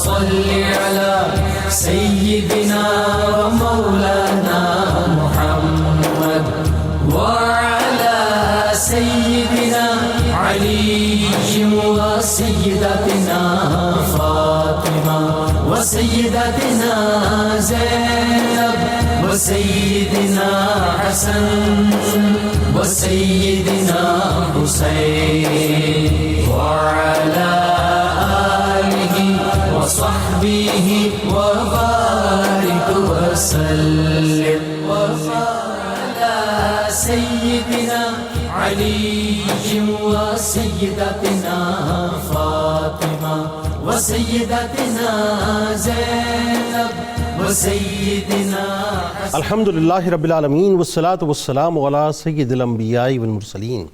صل على سيدنا ومولانا محمد وعلى سيدنا علي وسيدتنا فاطمة وسيدتنا زينب وسيدنا حسن وسيدنا حسين وعلى آله وصحبه وبارك وسلم وعلى سيدنا علي وسيدتنا فاطمة وسيدتنا زينب وسيدنا حسن. الحمدللہ رب العالمین والصلاة والسلام علی سید الانبیاء والمرسلین.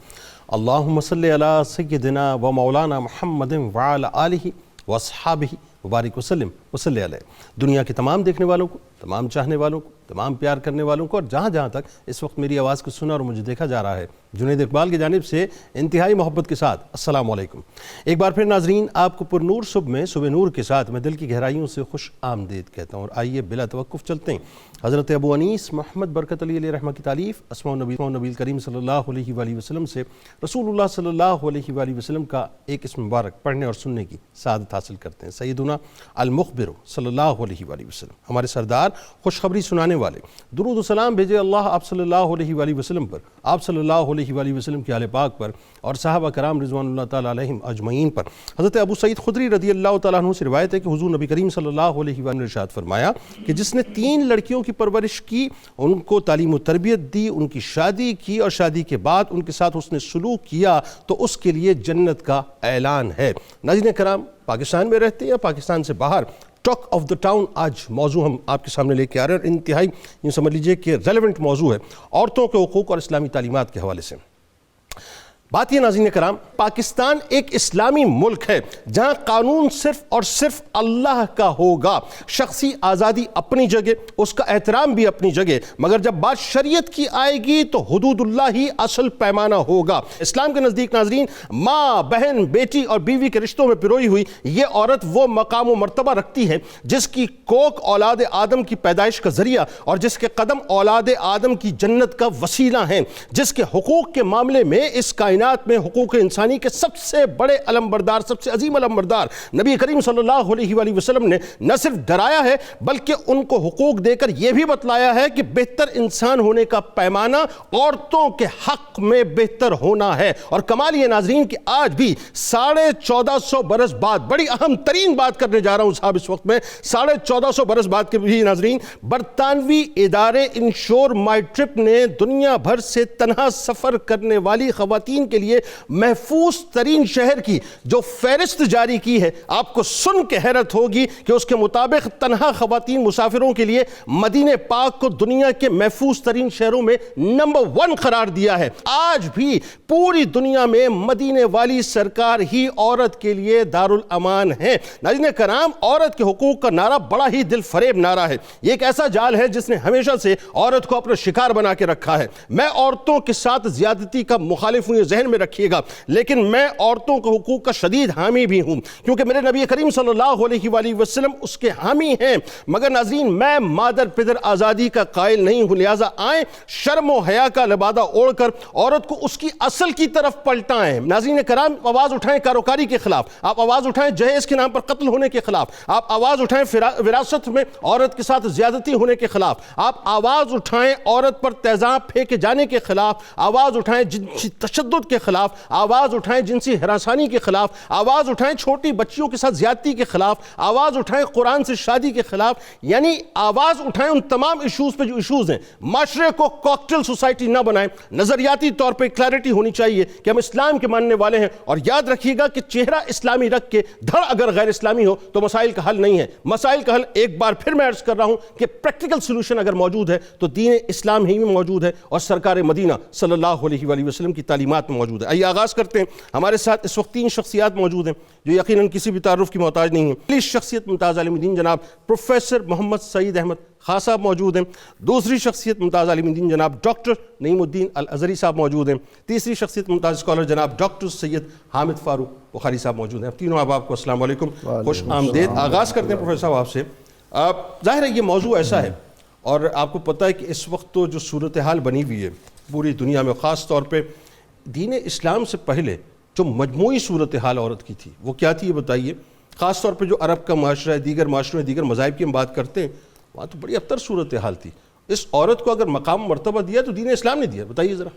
اللہم صلی علی سیدنا و مولانا محمد وعلی آلہ واصحابہ مبارک وسلم وصلی علیہ. دنیا کے تمام دیکھنے والوں کو، تمام چاہنے والوں کو، تمام پیار کرنے والوں کو، اور جہاں جہاں تک اس وقت میری آواز کو سنا اور مجھے دیکھا جا رہا ہے، جنید اقبال کی جانب سے انتہائی محبت کے ساتھ السلام علیکم. ایک بار پھر ناظرین، آپ کو پر نور صبح میں صبح نور کے ساتھ میں دل کی گہرائیوں سے خوش آمدید کہتا ہوں. اور آئیے بلا توقف چلتے ہیں حضرت ابو انیس محمد برکت علی علیہ رحمہ کی تعلیف اسماء النبی کریم صلی اللہ علیہ وآلہ وسلم سے رسول اللہ صلی اللہ علیہ وآلہ وسلم کا ایک اسم مبارک پڑھنے اور سننے کی سعادت حاصل کرتے ہیں. سیدنا المخبر صلی اللہ علیہ وآلہ وسلم، ہمارے سردار، خوشخبری سنانے والے. درود و سلام بھیجے اللہ آپ صلی اللہ علیہ وآلہ وسلم پر، آپ صلی اللہ علیہ وآلہ وسلم کی آل پاک پر اور صحابہ کرام رضوان اللہ تعالیٰ علیہم اجمعین پر. حضرت ابو سعید خدری رضی اللہ تعالیٰ عنہ سے روایت ہے کہ حضور نبی کریم صلی اللہ علیہ وآلہ نے ارشاد فرمایا کہ جس نے 3 لڑکیوں کی پرورش کی، ان کو تعلیم و تربیت دی، ان کی شادی کی اور شادی کے بعد ان کے ساتھ اس نے سلوک کیا تو اس کے لیے جنت کا اعلان ہے. ناظرین کرام، پاکستان میں رہتے ہیں یا پاکستان سے باہر، ٹاک آف دا ٹاؤن آج موضوع ہم آپ کے سامنے لے کے آ رہے ہیں، اور انتہائی یوں سمجھ لیجئے کہ ریلیونٹ موضوع ہے عورتوں کے حقوق اور اسلامی تعلیمات کے حوالے سے. بات یہ ناظرین کرام، پاکستان ایک اسلامی ملک ہے جہاں قانون صرف اور صرف اللہ کا ہوگا. شخصی آزادی اپنی جگہ، اس کا احترام بھی اپنی جگہ، مگر جب بات شریعت کی آئے گی تو حدود اللہ ہی اصل پیمانہ ہوگا. اسلام کے نزدیک ناظرین، ماں، بہن، بیٹی اور بیوی کے رشتوں میں پروئی ہوئی یہ عورت وہ مقام و مرتبہ رکھتی ہے جس کی کوکھ اولاد آدم کی پیدائش کا ذریعہ اور جس کے قدم اولاد آدم کی جنت کا وسیلہ ہیں. جس کے حقوق کے معاملے میں اس کائنات میں حقوق انسانی کے سب سے بڑے علمبردار، سب سے عظیم علمبردار نبی کریم صلی اللہ علیہ وآلہ وسلم نے نہ صرف ڈرایا ہے بلکہ ان کو حقوق دے کر یہ بھی بتلایا ہے کہ بہتر انسان ہونے کا پیمانہ عورتوں کے حق میں بہتر ہونا ہے. اور کمال یہ ناظرین کہ آج بھی 1450 برس بعد، بڑی اہم ترین بات کرنے جا رہا ہوں صاحب اس وقت میں، 1450 برس بعد کے بھی ناظرین، برطانوی ادارے انشور مائی ٹرپ نے دنیا بھر سے تنہا سفر کرنے والی خواتین کے لیے محفوظ ترین شہر کی جو فہرست جاری کی ہے. آپ کو سن کے حیرت ہوگی کہ اس کے مطابق تنہا خواتین مسافروں کے لیے مدینہ پاک کو دنیا کے محفوظ ترین شہروں میں نمبر 1 قرار دیا ہے. آج بھی پوری دنیا میں مدینہ والی سرکار ہی عورت کے لیے دارالامان ہے. ناظرین کرام، عورت کے حقوق کا نعرہ بڑا ہی دل فریب نعرہ ہے. یہ ایک ایسا جال ہے جس نے ہمیشہ سے عورت کو اپنا شکار بنا کے رکھا ہے. میں عورتوں کے ساتھ زیادتی کا مخالف ہوں، یہ ذہن میں رکھیے گا، لیکن میں عورتوں کے حقوق کا شدید حامی بھی ہوں کیونکہ میرے نبی کریم صلی اللہ علیہ وآلہ وسلم اس کے حامی ہیں. مگر ناظرین، میں مادر پدر آزادی کا قائل نہیں ہوں، لہٰذا آئیں شرم و حیا کا لبادہ اوڑھ کر عورت کو اس کی اصل کی طرف پلٹائیں. ناظرین کرام، آواز اٹھائیں کاروکاری کے خلاف، آپ آواز اٹھائیں جہیز کے نام پر قتل ہونے کے خلاف، آپ آواز اٹھائیں وراثت میں عورت کے ساتھ زیادتی ہونے کے خلاف، آپ آواز اٹھائیں عورت پر تیزاب پھینکے جانے کے خلاف، آواز اٹھائیں جنسی تشدد کے خلاف، آواز اٹھائیں جنسی ہراسانی کے خلاف، آواز اٹھائیں چھوٹی بچیوں کے ساتھ زیادتی کے خلاف، آواز اٹھائیں قرآن سے شادی کے خلاف. یعنی آواز اٹھائیں ان تمام ایشوز پہ جو ایشوز ہیں. معاشرے کو کاکٹیل سوسائٹی نہ بنائیں. نظریاتی طور پہ کلیئرٹی ہونی چاہیے کہ ہم اسلام کے ماننے والے ہیں، اور یاد رکھیے گا کہ چہرہ اسلامی رکھ کے دھڑ اگر غیر اسلامی ہو تو مسائل کا حل نہیں ہے. مسائل کا حل ایک بار پھر میں عرض کر رہا ہوں کہ پریکٹیکل سلوشن اگر موجود ہے تو دین اسلام ہی میں موجود ہے، اور سرکار مدینہ صلی اللہ علیہ وآلہ وسلم کی تعلیمات میں موجود ہیں۔ آئیے آغاز کرتے ہیں۔ ہمارے ساتھ اس وقت 3 شخصیات موجود ہیں جو یقیناً کسی بھی تعارف کی محتاج نہیں ہیں۔ پہلی شخصیت ممتاز عالم دین جناب پروفیسر محمد سعید احمد خان صاحب موجود ہیں۔ دوسری شخصیت ممتاز عالم دین جناب ڈاکٹر نعیم الدین الازہری صاحب موجود ہیں۔ تیسری شخصیت ممتاز اسکالر جناب ڈاکٹر سید حامد فاروق بخاری صاحب موجود ہیں۔ تینوں احباب کو السلام علیکم، خوش آمدید۔ آغاز کرتے ہیں پروفیسر صاحب آپ سے۔ ظاہر ہے یہ موضوع ایسا ہے اور آپ کو پتہ ہے کہ اس وقت تو جو صورتحال بنی ہوئی ہے پوری دنیا میں، خاص طور پہ دین اسلام سے پہلے جو مجموعی صورتحال عورت کی تھی وہ کیا تھی یہ بتائیے؟ خاص طور پہ جو عرب کا معاشرہ ہے، دیگر معاشروں دیگر مذاہب کی ہم بات کرتے ہیں، وہاں تو بڑی ابتر صورتحال تھی۔ اس عورت کو اگر مقام مرتبہ دیا تو دین اسلام نے دیا، بتائیے ذرا۔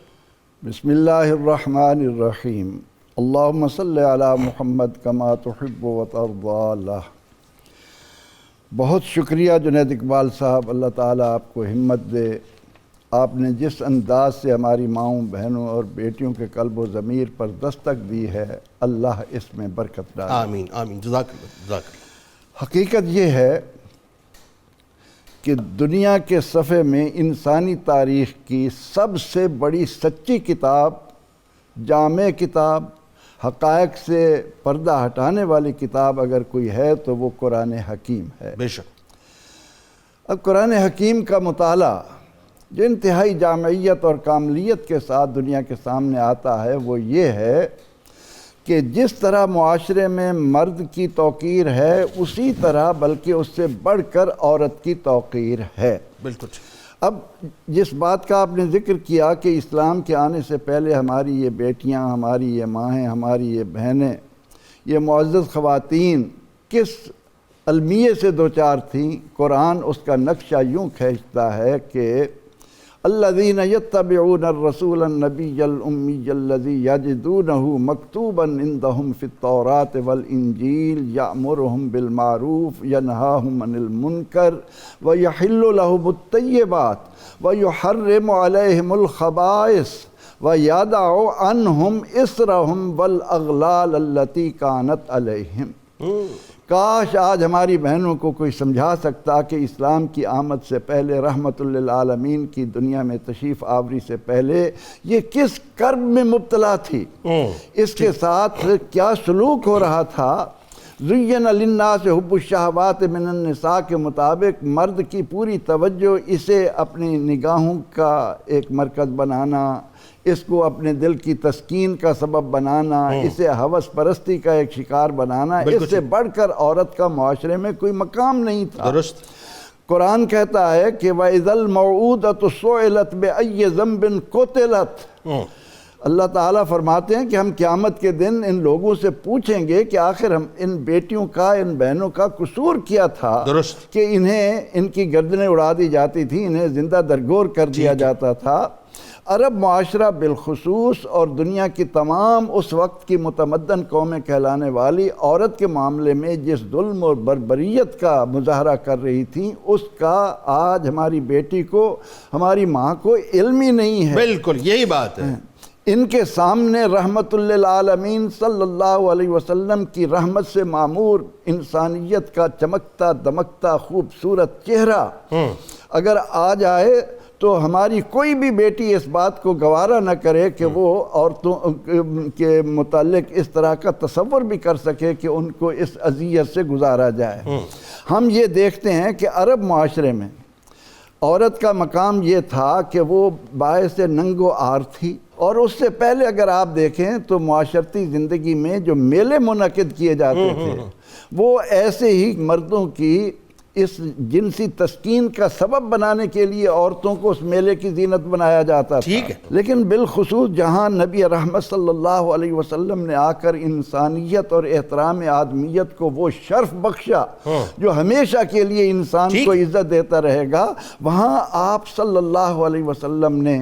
بسم اللہ الرحمن الرحیم، اللہم صلی علی محمد کما تحب و ترضی اللہ۔ بہت شکریہ جنید اقبال صاحب، اللہ تعالیٰ آپ کو ہمت دے۔ آپ نے جس انداز سے ہماری ماؤں بہنوں اور بیٹیوں کے قلب و ضمیر پر دستک دی ہے، اللہ اس میں برکت ڈالے۔ آمین آمین، جزاک اللہ جزاک اللہ۔ حقیقت یہ ہے کہ دنیا کے صفحے میں انسانی تاریخ کی سب سے بڑی سچی کتاب، جامع کتاب، حقائق سے پردہ ہٹانے والی کتاب اگر کوئی ہے تو وہ قرآن حکیم ہے۔ بے شک۔ اب قرآن حکیم کا مطالعہ جو انتہائی جامعیت اور کاملیت کے ساتھ دنیا کے سامنے آتا ہے وہ یہ ہے کہ جس طرح معاشرے میں مرد کی توقیر ہے اسی طرح بلکہ اس سے بڑھ کر عورت کی توقیر ہے۔ بالکل۔ اب جس بات کا آپ نے ذکر کیا کہ اسلام کے آنے سے پہلے ہماری یہ بیٹیاں، ہماری یہ ماہیں، ہماری یہ بہنیں، یہ معزز خواتین کس المیے سے دوچار تھیں، قرآن اس کا نقشہ یوں کھینچتا ہے کہ الذین یتبعون الرسول النبی الامی الذی یجدونہ مکتوبا عندہم فی التوراۃ والانجیل یأمرہم بالمعروف ینہاہم عن المنکر ویحل لہم الطیبات ویحرم علیہم الخبائث ویدع عنہم اسرہم والاغلال التی کانت علیہم۔ کاش آج ہماری بہنوں کو کوئی سمجھا سکتا کہ اسلام کی آمد سے پہلے، رحمت للعالمین کی دنیا میں تشریف آوری سے پہلے یہ کس کرب میں مبتلا تھی، اس کے ساتھ کیا سلوک ہو رہا تھا۔ زین للناس حب الشہوات من النساء کے مطابق مرد کی پوری توجہ اسے اپنی نگاہوں کا ایک مرکز بنانا، اس کو اپنے دل کی تسکین کا سبب بنانا، اسے ہوس پرستی کا ایک شکار بنانا، اس سے بڑھ کر عورت کا معاشرے میں کوئی مقام نہیں تھا۔ درست۔ قرآن کہتا ہے کہ وَإِذَا الْمَوْعُودَةُ سُئِلَتْ بِأَيِّ ذَنبٍ قُتِلَتْ۔ اللہ تعالیٰ فرماتے ہیں کہ ہم قیامت کے دن ان لوگوں سے پوچھیں گے کہ آخر ہم ان بیٹیوں کا، ان بہنوں کا قصور کیا تھا کہ انہیں ان کی گردنیں اڑا دی جاتی تھی، انہیں زندہ درگور کر دیا جاتا تھا۔ عرب معاشرہ بالخصوص اور دنیا کی تمام اس وقت کی متمدن قومیں کہلانے والی عورت کے معاملے میں جس ظلم اور بربریت کا مظاہرہ کر رہی تھیں اس کا آج ہماری بیٹی کو، ہماری ماں کو علم ہی نہیں ہے۔ بالکل یہی بات ہے۔ ان کے سامنے رحمت للعالمین صلی اللہ علیہ وسلم کی رحمت سے معمور انسانیت کا چمکتا دمکتا خوبصورت چہرہ اگر آ جائے تو ہماری کوئی بھی بیٹی اس بات کو گوارا نہ کرے کہ وہ عورتوں کے متعلق اس طرح کا تصور بھی کر سکے کہ ان کو اس اذیت سے گزارا جائے۔ ہم یہ دیکھتے ہیں کہ عرب معاشرے میں عورت کا مقام یہ تھا کہ وہ باعث ننگ و عار تھی، اور اس سے پہلے اگر آپ دیکھیں تو معاشرتی زندگی میں جو میلے منعقد کیے جاتے تھے وہ ایسے ہی مردوں کی اس جنسی تسکین کا سبب بنانے کے لیے عورتوں کو اس میلے کی زینت بنایا جاتا تھا۔ لیکن بالخصوص جہاں نبی رحمت صلی اللہ علیہ وسلم نے آ کر انسانیت اور احترام آدمیت کو وہ شرف بخشا جو ہمیشہ کے لیے انسان کو عزت دیتا رہے گا، وہاں آپ صلی اللہ علیہ وسلم نے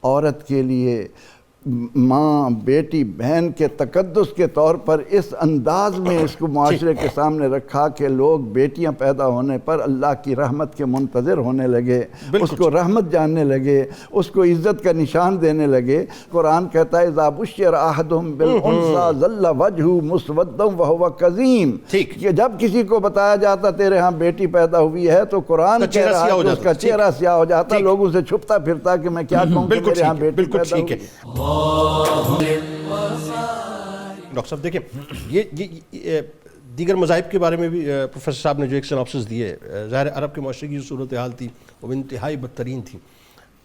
عورت کے لیے ماں، بیٹی، بہن کے تقدس کے طور پر اس انداز میں اس کو معاشرے کے سامنے رکھا کہ لوگ بیٹیاں پیدا ہونے پر اللہ کی رحمت کے منتظر ہونے لگے، اس کو رحمت جاننے لگے، اس کو عزت کا نشان دینے لگے۔ قرآن کہتا ہے اذا بشر احدهم بالانثى ظل وجهه مسودا وهو كظيم، کہ جب کسی کو بتایا جاتا تیرے ہاں بیٹی پیدا ہوئی ہے تو قرآن کہہ رہا ہے اس کا چہرہ سیاہ ہو جاتا، لوگوں سے چھپتا پھرتا کہ میں کیا کہوں کہ میرے ہاں بیٹی پیدا ہوئی۔ ڈاکٹر صاحب دیکھیں یہ دیگر مذاہب کے بارے میں بھی پروفیسر صاحب نے جو ایک سناپسس دیے، ظاہر عرب کے معاشرے کی جو صورتحال تھی وہ انتہائی بدترین تھی.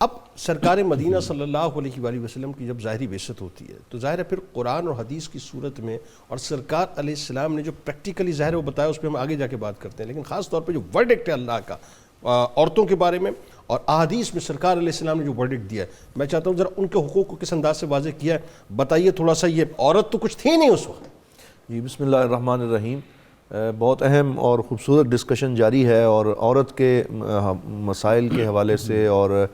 اب سرکار مدینہ صلی اللہ علیہ وآلہ وسلم کی جب ظاہری بعثت ہوتی ہے تو ظاہر ہے پھر قرآن اور حدیث کی صورت میں، اور سرکار علیہ السلام نے جو پریکٹیکلی ظاہر ہے وہ بتایا، اس پہ ہم آگے جا کے بات کرتے ہیں، لیکن خاص طور پہ جو ورڈکٹ ہے اللہ کا عورتوں کے بارے میں اور احادیث میں سرکار علیہ السلام نے جو ورڈکٹ دیا ہے، میں چاہتا ہوں ذرا ان کے حقوق کو کس انداز سے واضح کیا ہے، بتائیے تھوڑا سا. یہ عورت تو کچھ تھی نہیں اس وقت. جی بسم اللہ الرحمن الرحیم. بہت اہم اور خوبصورت ڈسکشن جاری ہے، اور عورت کے مسائل کے حوالے سے اور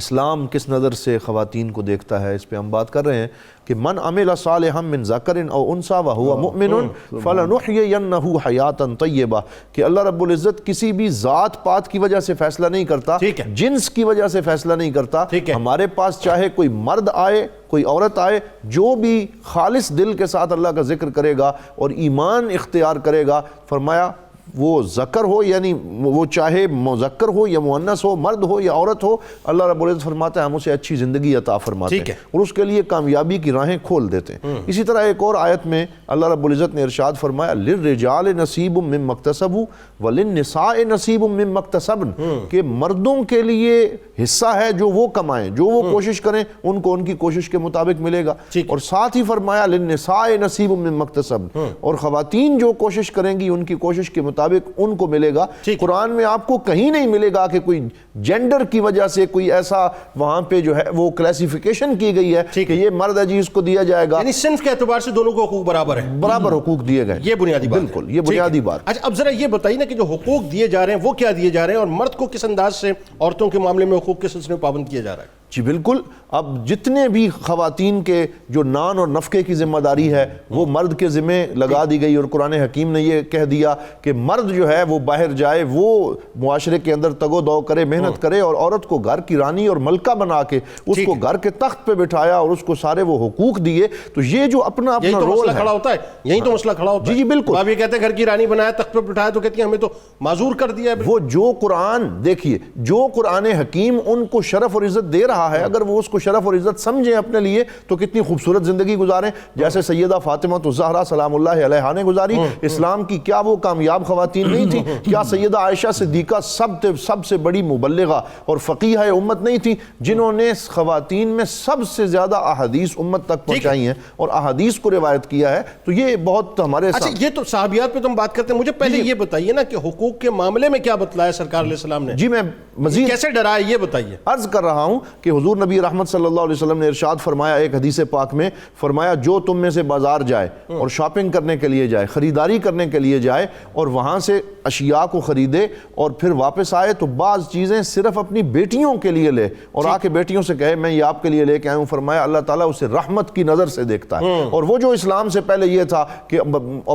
اسلام کس نظر سے خواتین کو دیکھتا ہے، اس پہ ہم بات کر رہے ہیں کہ من عمل صالحا من ذکر او انثی وهو مؤمن فلنحیینہ حیاتا طیبہ، کہ اللہ رب العزت کسی بھی ذات پات کی وجہ سے فیصلہ نہیں کرتا، جنس کی وجہ سے فیصلہ نہیں کرتا. ہمارے پاس چاہے کوئی مرد آئے کوئی عورت آئے، جو بھی خالص دل کے ساتھ اللہ کا ذکر کرے گا اور ایمان اختیار کرے گا، فرمایا وہ ذکر ہو یعنی وہ چاہے مذکر ہو یا مؤنث ہو، مرد ہو یا عورت ہو، اللہ رب العزت فرماتا ہے ہم اسے اچھی زندگی عطا فرماتے ہیں اور اس کے لیے کامیابی کی راہیں کھول دیتے ہیں. اسی طرح ایک اور آیت میں اللہ رب العزت نے ارشاد فرمایا للرجال نصیب مما اکتسبوا وللنساء نصیب مما اکتسبن، کہ مردوں کے لیے حصہ ہے جو وہ کمائیں، جو وہ کوشش کریں، ان کو ان کی کوشش کے مطابق ملے گا. اور ساتھ ہی فرمایا للنساء نصیب مما اکتسبن، اور خواتین جو کوشش کریں گی ان کی کوشش کے مطابق ان کو ملے گا. قرآن میں آپ کو کہیں نہیں ملے گا کہ کوئی جینڈر کی وجہ سے کوئی ایسا وہاں پہ جو ہے وہ کلیسیفیکیشن کی گئی ہے کہ یہ مرد ہے جی اس کو دیا جائے گا، یعنی صنف کے اعتبار سے دونوں کو حقوق برابر ہیں، برابر حقوق دیے گئے. یہ بنیادی بات، بالکل یہ بنیادی بات. اچھا اب ذرا یہ بتائیے نا کہ جو حقوق دیے جا رہے ہیں وہ کیا دیے جا رہے ہیں، اور مرد کو کس انداز سے عورتوں کے معاملے میں حقوق کے سلسلے میں پابند کیا جا رہا ہے؟ جی بالکل. اب جتنے بھی خواتین کے جو نان اور نفقے کی ذمہ داری ہے وہ مرد کے ذمہ لگا دی گئی، اور قرآن حکیم نے یہ کہہ دیا کہ مرد جو ہے وہ باہر جائے، وہ معاشرے کے اندر تگ و دو کرے، محنت کرے، اور عورت کو گھر کی رانی اور ملکہ بنا کے اس کو گھر کے تخت پہ بٹھایا اور اس کو سارے وہ حقوق دیے. تو یہ جو اپنا رول ہے، کھڑا ہوتا ہے یہی تو مسئلہ کھڑا ہوتا ہے. جی بالکل. آپ یہ کہتے ہیں گھر کی رانی بنایا، تخت پہ بٹھایا، تو کہتی ہیں ہمیں تو معذور کر دیا ہے. وہ جو قرآن دیکھیے، جو قرآن حکیم ان کو شرف اور عزت دے رہا ہے، اگر وہ اس کو شرف اور عزت سمجھیں اپنے لیے تو کتنی خوبصورت زندگی گزاریں، جیسے سیدہ فاطمہ الزہرا سلام اللہ علیہا نے گزاری. اسلام کی کیا وہ کامیاب خواتین نہیں تھیں؟ کیا سیدہ عائشہ صدیقہ سب سے بڑی مبلغہ اور فقیہ امت نہیں تھی، جنہوں نے خواتین میں سب سے زیادہ احادیث امت تک پہنچائی ہیں اور احادیث کو روایت کیا ہے؟ تو یہ بہت ہمارے اچھا یہ تو صحابیات پہ تم بات کرتے ہیں، مجھے پہلے یہ بتائیے نا کہ حقوق کے معاملے میں کیا بتلایا سرکار علیہ السلام نے؟ جی میں مزید کیسے ڈرائے یہ بتائیے. عرض کر رہا ہوں کہ حضور نبی رحمت صلی اللہ علیہ وسلم نے ارشاد فرمایا ایک حدیث پاک میں، فرمایا جو تم میں سے بازار جائے اور شاپنگ کرنے کے لیے جائے، خریداری کرنے کے لیے جائے، اور وہاں سے اشیاء کو خریدے اور پھر واپس آئے تو بعض چیزیں صرف اپنی بیٹیوں کے لیے لے اور آ کے بیٹیوں سے کہے میں یہ آپ کے لیے لے کے آیا ہوں، فرمایا اللہ تعالیٰ اسے رحمت کی نظر سے دیکھتا ہے. اور وہ جو اسلام سے پہلے یہ تھا کہ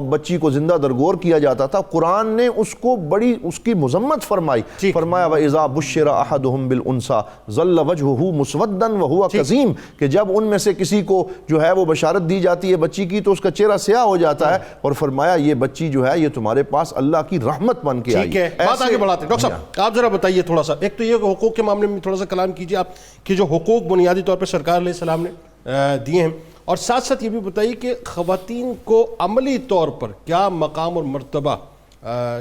بچی کو زندہ درگور کیا جاتا تھا، قرآن نے اس کو بڑی اس کی مذمت فرمائی. فرمایا وَإِذَا بُشِّرَ أَحَدُهُمْ بِالْأُنثىٰ ظَلَّ وَجْهُهُ مُسْوَدًّا وَهُوَ كَظِيمٌ، کہ جب ان میں سے کسی کو جو ہے وہ بشارت دی جاتی ہے بچی کی تو اس کا چہرہ سیاہ ہو جاتا ہے، اور فرمایا یہ بچی جو ہے یہ تمہارے پاس اللہ کی رحمت بن کے آئی. ٹھیک ہے، بات آگے بڑھاتے ہیں. ڈاکٹر صاحب آپ ذرا بتائیے تھوڑا سا، ایک تو یہ کہ حقوق کے معاملے میں تھوڑا سا کلام کیجیے آپ کہ جو حقوق بنیادی طور پہ سرکار علیہ السلام نے دیے ہیں، اور ساتھ ساتھ یہ بھی بتائیے کہ خواتین کو عملی طور پر کیا مقام اور مرتبہ،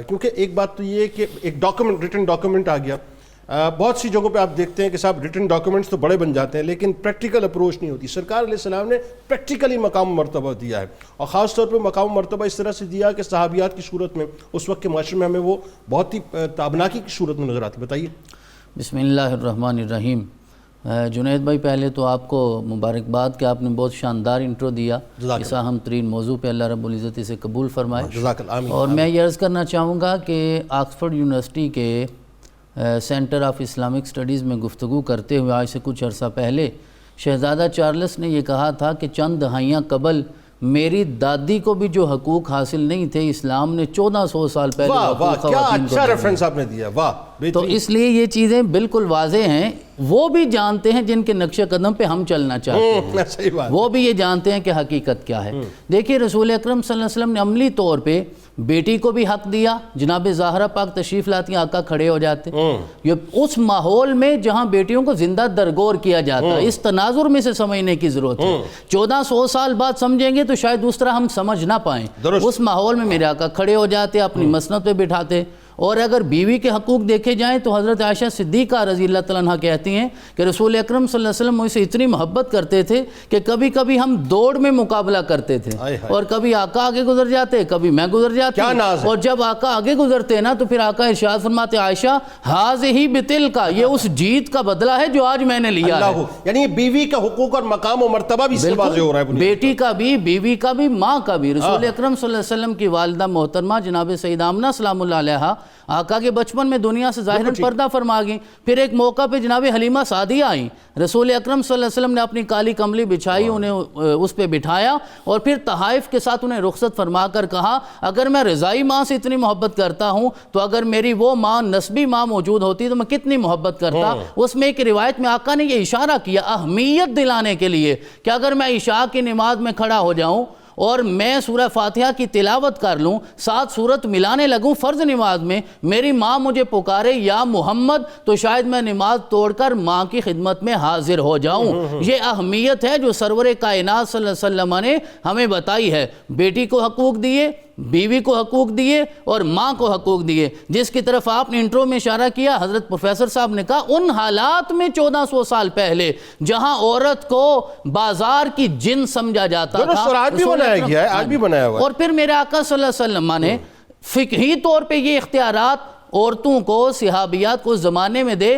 کیونکہ ایک بات تو یہ ہے کہ ایک ڈاکومنٹ ریٹن ڈاکومنٹ آ گیا، بہت سی جگہوں پہ آپ دیکھتے ہیں کہ صاحب ریٹن ڈاکومنٹس تو بڑے بن جاتے ہیں لیکن پریکٹیکل اپروچ نہیں ہوتی. سرکار علیہ السلام نے پریکٹیکلی مقام و مرتبہ دیا ہے، اور خاص طور پہ مقام و مرتبہ اس طرح سے دیا کہ صحابیات کی صورت میں اس وقت کے معاشرے میں ہمیں وہ بہت ہی تابناکی کی صورت میں نظر آتی. بتائیے. بسم اللہ الرحمن الرحیم. جنید بھائی پہلے تو آپ کو مبارکباد کہ آپ نے بہت شاندار انٹرو دیا اس اہم ترین موضوع پہ، اللہ رب العزت اسے قبول فرمائے. اور میں یہ عرض کرنا چاہوں گا کہ آکسفورڈ یونیورسٹی کے سینٹر آف اسلامک سٹڈیز میں گفتگو کرتے ہوئے آج سے کچھ عرصہ پہلے شہزادہ چارلس نے یہ کہا تھا کہ چند دہائیاں قبل میری دادی کو بھی جو حقوق حاصل نہیں تھے، اسلام نے 1400 سال پہلے واہ واہ کیا اچھا ریفرنس آپ نے دیا. واہ تو اس لیے یہ چیزیں بالکل واضح ہیں. وہ بھی جانتے ہیں جن کے نقش قدم پہ ہم چلنا چاہتے ہیں, وہ بھی یہ جانتے ہیں کہ حقیقت کیا ہے. دیکھیے رسول اکرم صلی اللہ علیہ وسلم نے عملی طور پہ بیٹی کو بھی حق دیا. جناب زہرا پاک تشریف لاتی ہیں, آقا کھڑے ہو جاتے ہیں. یہ اس ماحول میں جہاں بیٹیوں کو زندہ درگور کیا جاتا ہے, اس تناظر میں سے سمجھنے کی ضرورت ہے. 1400 سال بعد سمجھیں گے تو شاید اس طرح ہم سمجھ نہ پائیں. اس ماحول میں میرے آقا کھڑے ہو جاتے, اپنی مسند پہ بٹھاتے. اور اگر بیوی کے حقوق دیکھے جائیں تو حضرت عائشہ صدیقہ رضی اللہ تعالیٰ عنہ کہتی ہیں کہ رسول اکرم صلی اللہ علیہ وسلم مجھ سے اتنی محبت کرتے تھے کہ کبھی کبھی ہم دوڑ میں مقابلہ کرتے تھے, اور کبھی آقا آگے گزر جاتے, کبھی میں گزر جاتی. اور جب آقا آگے گزرتے نا تو پھر آقا ارشاد فرماتے عائشہ ہاذہ بتلک, یہ اس جیت کا بدلہ ہے جو آج میں نے لیا ہے. یعنی بیوی کا حقوق اور مقام و مرتبہ بھی واضح ہو رہا ہے, بیٹی کا بھی, بیوی کا بھی, ماں کا بھی. رسول اکرم صلی اللہ علیہ وسلم کی والدہ محترمہ جناب سیدہ آمنہ سلام اللہ علیہا آقا کے بچپن میں دنیا سے ظاہراً پردہ فرما گئیں. پھر ایک موقع پہ جناب حلیمہ سعدیہ آئیں, رسول اکرم صلی اللہ علیہ وسلم نے اپنی کالی کملی بچھائی, انہیں اس پہ بٹھایا اور پھر تحائف کے ساتھ انہیں رخصت فرما کر کہا اگر میں رضائی ماں سے اتنی محبت کرتا ہوں تو اگر میری وہ ماں نسبی ماں موجود ہوتی تو میں کتنی محبت کرتا. اس میں ایک روایت میں آقا نے یہ اشارہ کیا اہمیت دلانے کے لیے کہ اگر میں عشاء کی نماز میں کھڑا ہو جاؤں اور میں سورہ فاتحہ کی تلاوت کر لوں, 7 سورت ملانے لگوں فرض نماز میں, میری ماں مجھے پکارے یا محمد, تو شاید میں نماز توڑ کر ماں کی خدمت میں حاضر ہو جاؤں. یہ اہمیت ہے جو سرور کائنات صلی اللہ علیہ وسلم نے ہمیں بتائی ہے. بیٹی کو حقوق دیے, بیوی کو حقوق دیے اور ماں کو حقوق دیے, جس کی طرف آپ نے انٹرو میں اشارہ کیا. حضرت پروفیسر صاحب نے کہا ان حالات میں 1400 سال پہلے جہاں عورت کو بازار کی جن سمجھا جاتا تھا, آج بھی بنایا ہوا ہے. اور پھر میرے آقا صلی اللہ علیہ وسلم نے فقہی طور پہ یہ اختیارات عورتوں کو, صحابیات کو زمانے میں دے.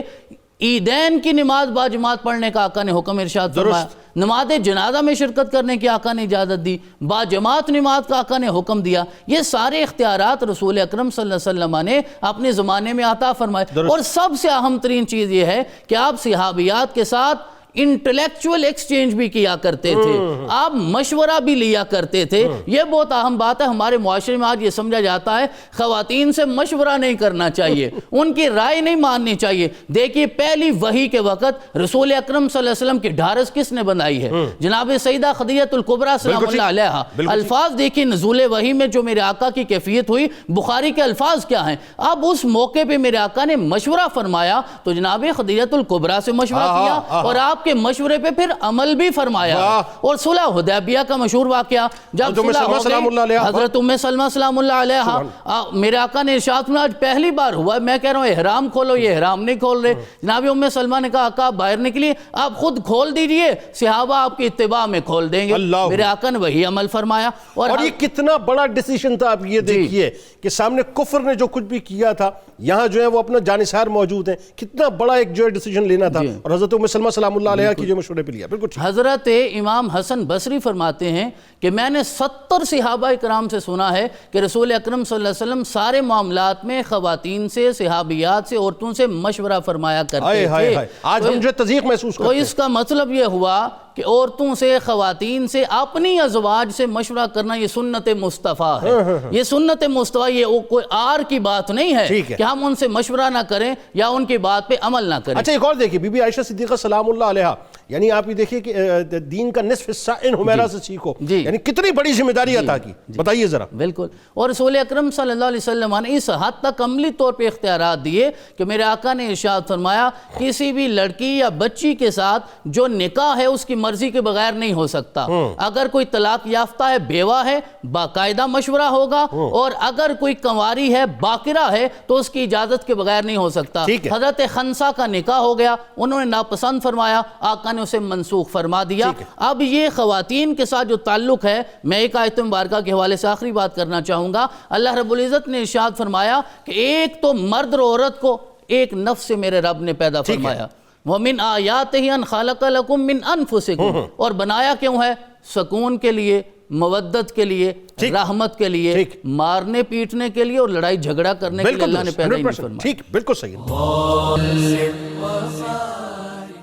عیدین کی نماز باجماعت پڑھنے کا آقا نے حکم ارشاد فرمایا, نماز جنازہ میں شرکت کرنے کی آقا نے اجازت دی, باجماعت نماز کا آقا نے حکم دیا. یہ سارے اختیارات رسول اکرم صلی اللہ علیہ وسلم نے اپنے زمانے میں عطا فرمائے. اور سب سے اہم ترین چیز یہ ہے کہ آپ صحابیات کے ساتھ انٹلیکچول ایکسچینج بھی کیا کرتے تھے, آپ مشورہ بھی لیا کرتے تھے. یہ بہت اہم بات ہے. ہمارے معاشرے میں آج یہ سمجھا جاتا ہے خواتین سے مشورہ نہیں کرنا چاہیے, ان کی رائے نہیں ماننی چاہیے. دیکھیے پہلی وحی کے وقت رسول اکرم صلی اللہ علیہ وسلم کی ڈھارس کس نے بنائی ہے؟ جناب سیدہ خدیجہ الکبریٰ سلام اللہ علیہا. الفاظ دیکھیے نزول وحی میں جو میرے آقا کی کیفیت ہوئی, بخاری کے الفاظ کیا ہیں. اب اس موقع پہ میرے آقا نے مشورہ فرمایا تو جناب خدیجہ الکبریٰ سے مشورہ کیا اور آپ کے مشورے پہ پھر عمل بھی فرمایا. اور صلح حدیبیہ کا مشہور واقعہ, جب صلح ہو گئی حضرت ام سلمہ سلام اللہ علیہا, میرے آقا نے ارشاد فرمایا آج پہلی بار ہوا ہے, میں کہہ رہا ہوں احرام کھولو, یہ احرام نہیں کھول رہے. جناب ام سلمہ نے کہا آقا آپ باہر نکلیے, آپ خود کھول دیجئے, صحابہ آپ کی اتباع میں کھول دیں گے. میرے آقا نے وہی عمل فرمایا. اور یہ کتنا بڑا ڈیسیشن تھا. آپ یہ دیکھیے کہ سامنے کفر نے جو کچھ بھی کیا تھا, یہاں جو ہے وہ اپنا جانثار موجود ہیں, کتنا بڑا ایک جو ہے ڈیسیجن لینا تھا. اور حضرت ام سلمہ سلام اللہ علیہ کی جو مشورے پہ لیا. بالکل حضرت امام حسن بصری فرماتے ہیں کہ میں نے 70 صحابہ کرام سے سنا ہے کہ رسول اکرم صلی اللہ علیہ وسلم سارے معاملات میں خواتین سے, صحابیات سے, عورتوں سے مشورہ فرمایا کرتے تھے. آج ہم جو تضییق محسوس کرتے ہیں. تو اس کا مطلب یہ ہوا کہ عورتوں سے, خواتین سے, اپنی ازواج سے مشورہ کرنا یہ سنت مصطفیٰ ہے. یہ سنت مصطفیٰ, یہ کوئی آر کی بات نہیں ہے کہ ہم ان سے مشورہ نہ کریں یا ان کی بات پہ عمل نہ کریں. اچھا ایک اور دیکھیے, بی بی عائشہ صدیقہ سلام اللہ علیہا, یعنی آپ یہ دیکھیے کہ دین کا نصف حصہ ان حمیرہ سے سیکھو, یعنی کتنی بڑی ذمہ داری عطا کی. بتائیے ذرا. بالکل. اور رسول اکرم صلی اللہ علیہ وسلم نے اس حد تک عملی طور پہ اختیارات دیے کہ میرے آقا نے ارشاد فرمایا کسی بھی لڑکی یا بچی کے ساتھ جو نکاح ہے اس کی مرضی کے بغیر نہیں ہو سکتا. اگر کوئی طلاق یافتہ ہے, بیوہ ہے, باقاعدہ مشورہ ہوگا, اور اگر کوئی کنواری ہے, باقرہ ہے, تو اس کی اجازت کے بغیر نہیں ہو سکتا. حضرت خنسا کا نکاح ہو گیا, انہوں نے ناپسند فرمایا, آقا نے اسے منسوخ فرما دیا. اب یہ خواتین کے ساتھ جو تعلق ہے, میں ایک آیت مبارکہ کے حوالے سے آخری بات کرنا چاہوں گا. اللہ رب العزت نے ارشاد فرمایا کہ ایک تو مرد اور عورت کو ایک نفس سے میرے رب نے پیدا فرمایا. وَمِنْ آيَاتِهِ أَنْ خَلَقَ لَكُم مِّنْ أَنفُسِكُم, اور بنایا کیوں ہے؟ سکون کے لیے, مودت کے لیے, رحمت کے لیے, مارنے پیٹنے کے لیے اور لڑائی جھگڑا کرنے کے لیے اللہ نے پیدا نہیں فرمایا. ٹھیک, بالکل صحیح.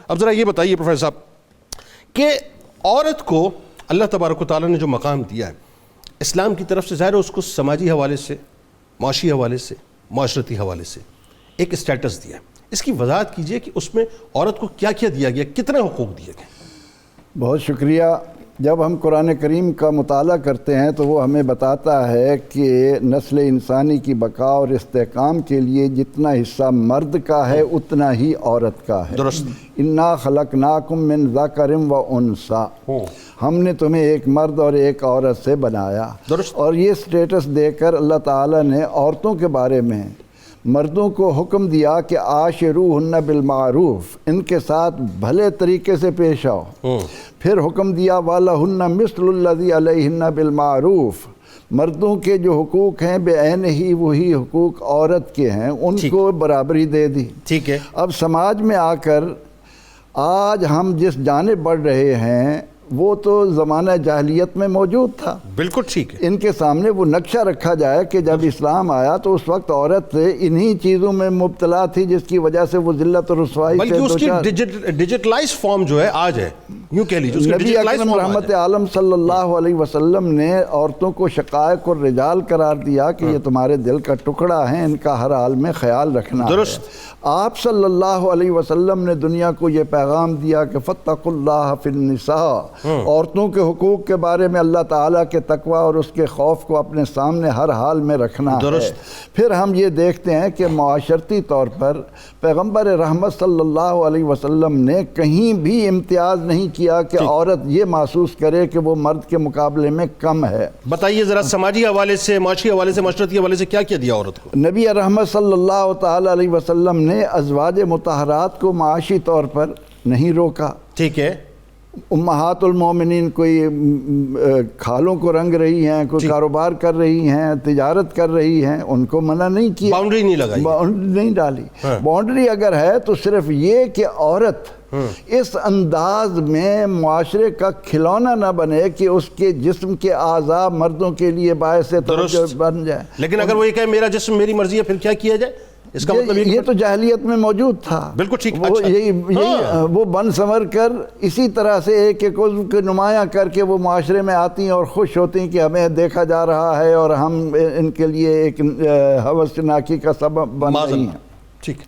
اب ذرا یہ بتائیے پروفیسر صاحب کہ عورت کو اللہ تبارک و تعالیٰ نے جو مقام دیا ہے اسلام کی طرف سے, ظاہر ہے اس کو سماجی حوالے سے, معاشی حوالے سے, معاشرتی حوالے سے ایک اسٹیٹس دیا. اس کی وضاحت کیجئے کہ اس میں عورت کو کیا کیا دیا گیا, کتنے حقوق دیے گئے. بہت شکریہ. جب ہم قرآن کریم کا مطالعہ کرتے ہیں تو وہ ہمیں بتاتا ہے کہ نسل انسانی کی بقا اور استحکام کے لیے جتنا حصہ مرد کا ہے اتنا ہی عورت کا ہے. درست. انا خلقناکم من ذکر و انثی, ہم نے تمہیں ایک مرد اور ایک عورت سے بنایا. درست. اور یہ سٹیٹس دے کر اللہ تعالیٰ نے عورتوں کے بارے میں مردوں کو حکم دیا کہ عاشروہن بالمعروف, ان کے ساتھ بھلے طریقے سے پیش آؤ. پھر حکم دیا وَلَهُنَّ مِثْلُ الَّذِي عَلَيْهِنَّ بِالْمَعْرُوف, مردوں کے جو حقوق ہیں بے عین ہی وہی حقوق عورت کے ہیں, ان کو برابری دے دی. ٹھیک ہے. اب سماج میں آ کر آج ہم جس جانب بڑھ رہے ہیں وہ تو زمانہ جاہلیت میں موجود تھا. بالکل ٹھیک ہے. ان کے سامنے وہ نقشہ رکھا جائے کہ جب اسلام آیا تو اس وقت عورت انہی چیزوں میں مبتلا تھی جس کی وجہ سے وہ ذلت اور رسوائی سے بلکہ اس کی ڈیجیٹلائز فارم جو ہے آج ہے, یوں کہہ لیجیے. نبی اکرم رحمت عالم صلی اللہ علیہ وسلم نے عورتوں کو شقائق اور رجال قرار دیا کہ یہ تمہارے دل کا ٹکڑا ہیں, ان کا ہر حال میں خیال رکھنا. درست. آپ صلی اللہ علیہ وسلم نے دنیا کو یہ پیغام دیا کہ فاتقوا اللہ فی النساء, عورتوں کے حقوق کے بارے میں اللہ تعالیٰ کے تقوی اور اس کے خوف کو اپنے سامنے ہر حال میں رکھنا ہے. پھر ہم یہ دیکھتے ہیں کہ معاشرتی طور پر پیغمبر رحمت صلی اللہ علیہ وسلم نے کہیں بھی امتیاز نہیں کیا کہ عورت یہ محسوس کرے کہ وہ مرد کے مقابلے میں کم ہے. بتائیے ذرا سماجی حوالے سے, معاشی حوالے سے, معاشرتی حوالے سے کیا کیا دیا عورت کو. نبی رحمت صلی اللہ تعالیٰ علیہ وسلم نے ازواج مطہرات کو معاشی طور پر نہیں روکا. ٹھیک ہے. امہات المومنین کوئی کھالوں کو رنگ رہی ہیں, کوئی کاروبار کر رہی ہیں, تجارت کر رہی ہیں, ان کو منع نہیں کیا, باؤنڈری نہیں لگائی, باؤنڈری نہیں ڈالی. باؤنڈری اگر ہے تو صرف یہ کہ عورت اس انداز میں معاشرے کا کھلونا نہ بنے کہ اس کے جسم کے اعضاء مردوں کے لیے باعث توجہ بن جائے. لیکن اگر وہ یہ کہے میرا جسم میری مرضی ہے, پھر کیا کیا جائے؟ اس کا مطلب یہ تو جاہلیت میں موجود تھا. بالکل ٹھیک. وہ بن سنور کر اسی طرح سے ایک ایک عضو کے نمایاں کر کے وہ معاشرے میں آتی ہیں اور خوش ہوتی ہیں کہ ہمیں دیکھا جا رہا ہے اور ہم ان کے لیے ایک ہوسناکی کا سبب بن رہی ہیں. ٹھیک.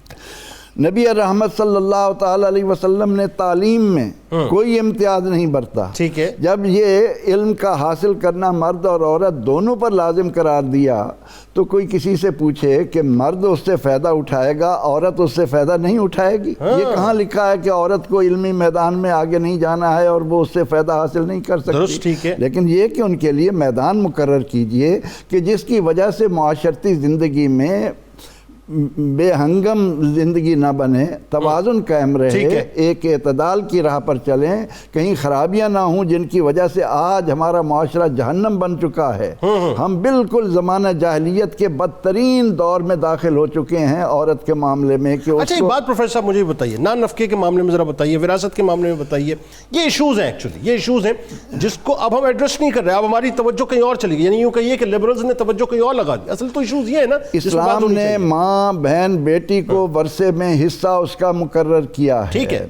نبی رحمت صلی اللہ تعالیٰ علیہ وسلم نے تعلیم میں کوئی امتیاز نہیں برتا. ٹھیک ہے. جب یہ علم کا حاصل کرنا مرد اور عورت دونوں پر لازم قرار دیا تو کوئی کسی سے پوچھے کہ مرد اس سے فائدہ اٹھائے گا, عورت اس سے فائدہ نہیں اٹھائے گی, یہ کہاں لکھا ہے کہ عورت کو علمی میدان میں آگے نہیں جانا ہے اور وہ اس سے فائدہ حاصل نہیں کر سکتی. ٹھیک ہے. لیکن یہ کہ ان کے لیے میدان مقرر کیجئے کہ جس کی وجہ سے معاشرتی زندگی میں بے ہنگم زندگی نہ بنے, توازن قائم رہے, ایک اعتدال کی راہ پر چلیں, کہیں خرابیاں نہ ہوں جن کی وجہ سے آج ہمارا معاشرہ جہنم بن چکا ہے. ہم بالکل زمانہ جاہلیت کے بدترین دور میں داخل ہو چکے ہیں عورت کے معاملے میں. کہ اچھا ایک بات پروفیسر صاحب مجھے بتائیے, نان نفقے کے معاملے میں ذرا بتائیے, وراثت کے معاملے میں بتائیے. یہ ایشوز ہیں ایکچولی, یہ ایشوز ہیں جس کو اب ہم ایڈریس نہیں کر رہے. اب ہماری توجہ کہیں اور چلی گئی, یعنی یوں کہیے کہ لبرلز نے توجہ کہیں اور لگا دی. اصل تو ایشوز یہ ہے نا, اسلام نے ماں بہن بیٹی کو ورثے میں حصہ اس کا مقرر کیا ہے. ٹھیک ہے.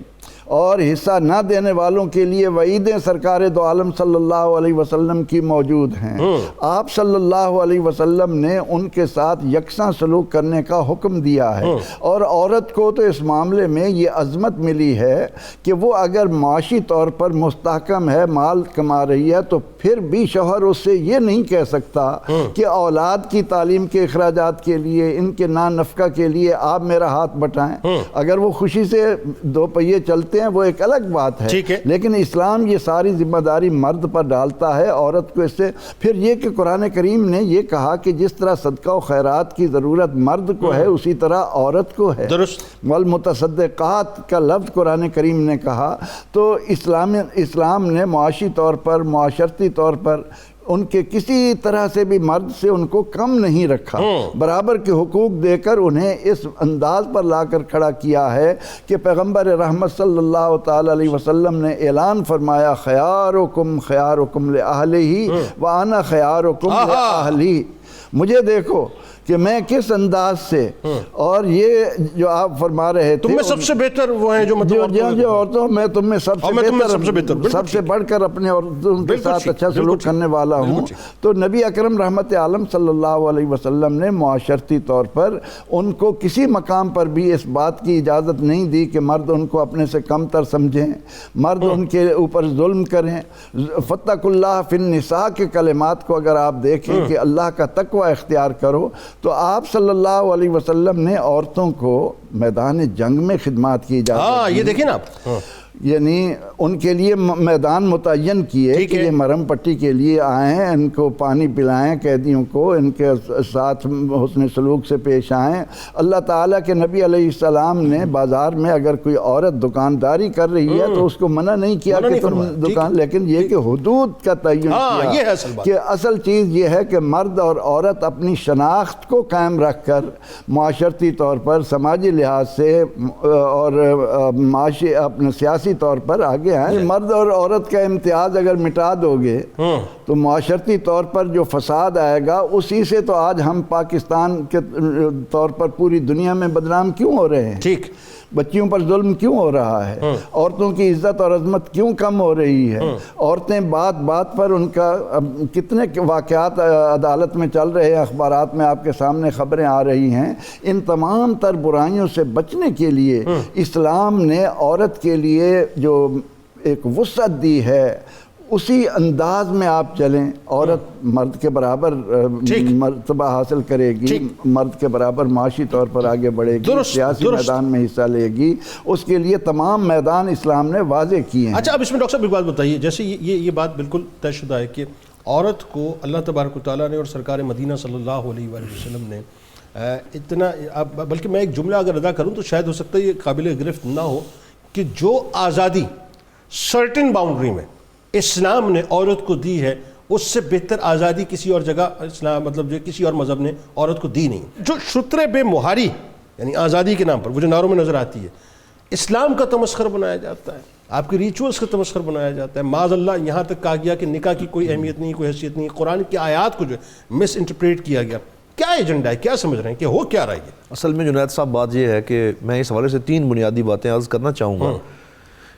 اور حصہ نہ دینے والوں کے لیے وعیدیں سرکار دو عالم صلی اللہ علیہ وسلم کی موجود ہیں. آپ صلی اللہ علیہ وسلم نے ان کے ساتھ یکساں سلوک کرنے کا حکم دیا ہے. اور عورت کو تو اس معاملے میں یہ عظمت ملی ہے کہ وہ اگر معاشی طور پر مستحکم ہے, مال کما رہی ہے, تو پھر بھی شوہر اس سے یہ نہیں کہہ سکتا کہ اولاد کی تعلیم کے اخراجات کے لیے, ان کے نان نفقہ کے لیے آپ میرا ہاتھ بٹائیں. اگر وہ خوشی سے دو پہیے چلتے ہیں وہ ایک الگ بات ہے, لیکن اسلام یہ ساری ذمہ داری مرد پر ڈالتا ہے, عورت کو اس سے. پھر یہ کہ قرآن کریم نے یہ کہا کہ جس طرح صدقہ و خیرات کی ضرورت مرد کو ہے اسی طرح عورت کو ہے. درست. والمتصدقات کا لفظ قرآن کریم نے کہا تو اسلام نے معاشی طور پر, معاشرتی طور پر ان کے کسی طرح سے بھی مرد سے ان کو کم نہیں رکھا, برابر کے حقوق دے کر انہیں اس انداز پر لا کر کھڑا کیا ہے کہ پیغمبر رحمت صلی اللہ تعالی علیہ وسلم نے اعلان فرمایا خیارکم خیارکم لأہلہ وانا خیارکم لأہلی. مجھے دیکھو کہ میں کس انداز سے، اور یہ جو آپ فرما رہے تھے تم میں سب سے بہتر وہ ہیں جو مطلب جو عورتوں میں تم میں سب سے بہتر، سب سے بڑھ کر اپنے عورتوں کے ساتھ اچھا سلوک کرنے والا ہوں. تو نبی اکرم رحمت عالم صلی اللہ علیہ وسلم نے معاشرتی طور پر ان کو کسی مقام پر بھی اس بات کی اجازت نہیں دی کہ مرد ان کو اپنے سے کم تر سمجھیں، مرد ان کے اوپر ظلم کریں. فاتقوا اللہ فی النساء کے کلمات کو اگر آپ دیکھیں کہ اللہ کا تقوی اختیار کرو، تو آپ صلی اللہ علیہ وسلم نے عورتوں کو میدان جنگ میں خدمات کی اجازت دی. یہ دیکھیں نا آپ، یعنی ان کے لیے میدان متعین کیے کہ یہ مرہم پٹی کے لیے آئیں، ان کو پانی پلائیں، قیدیوں کو ان کے ساتھ حسن سلوک سے پیش آئیں. اللہ تعالیٰ کے نبی علیہ السلام نے بازار میں اگر کوئی عورت دکانداری کر رہی ہے تو اس کو منع نہیں کیا کہ تم دکان، لیکن یہ کہ حدود کا تعین کیا کہ اصل چیز یہ ہے کہ مرد اور عورت اپنی شناخت کو قائم رکھ کر معاشرتی طور پر، سماجی لحاظ سے اور معاشی اپنے سیاسی طور پر آگے آئیں. مرد اور عورت کا امتیاز اگر مٹا دو گے تو معاشرتی طور پر جو فساد آئے گا، اسی سے تو آج ہم پاکستان کے طور پر پوری دنیا میں بدنام کیوں ہو رہے ہیں. ٹھیک، بچیوں پر ظلم کیوں ہو رہا ہے، عورتوں کی عزت اور عظمت کیوں کم ہو رہی ہے. عورتیں بات بات پر ان کا کتنے واقعات عدالت میں چل رہے ہیں، اخبارات میں آپ کے سامنے خبریں آ رہی ہیں. ان تمام تر برائیوں سے بچنے کے لیے اسلام نے عورت کے لیے جو ایک وسعت دی ہے، اسی انداز میں آپ چلیں. عورت مرد کے برابر مرتبہ حاصل کرے گی، مرد کے برابر معاشی طور پر آگے بڑھے گی، سیاسی میدان میں حصہ لے گی. اس کے لیے تمام میدان اسلام نے واضح کیے ہیں. اچھا، اب اس میں ڈاکٹر صاحب ایک بات بتائیے، جیسے یہ بات بالکل طے شدہ ہے کہ عورت کو اللہ تبارک و تعالیٰ نے اور سرکار مدینہ صلی اللہ علیہ وآلہ وسلم نے اتنا، بلکہ میں ایک جملہ اگر ادا کروں تو شاید ہو سکتا ہے یہ قابل گرفت نہ ہو، کہ جو آزادی سرٹن باؤنڈری میں اسلام نے عورت کو دی ہے، اس سے بہتر آزادی کسی اور جگہ اسلام مطلب جو کسی اور مذہب نے عورت کو دی نہیں. جو شتر بے مہاری یعنی آزادی کے نام پر وہ جو نعروں میں نظر آتی ہے، اسلام کا تمسخر بنایا جاتا ہے، آپ کے ریچولز کا تمسخر بنایا جاتا ہے. معاذ اللہ یہاں تک کہا گیا کہ نکاح کی کوئی اہمیت نہیں، کوئی حیثیت نہیں. قرآن کی آیات کو جو مس انٹرپریٹ کیا گیا. کیا ایجنڈا ہے، کیا سمجھ رہے ہیں کہ ہو کیا رہا ہے؟ اصل میں جنید صاحب بات یہ ہے کہ میں اس حوالے سے 3 بنیادی باتیں عرض کرنا چاہوں گا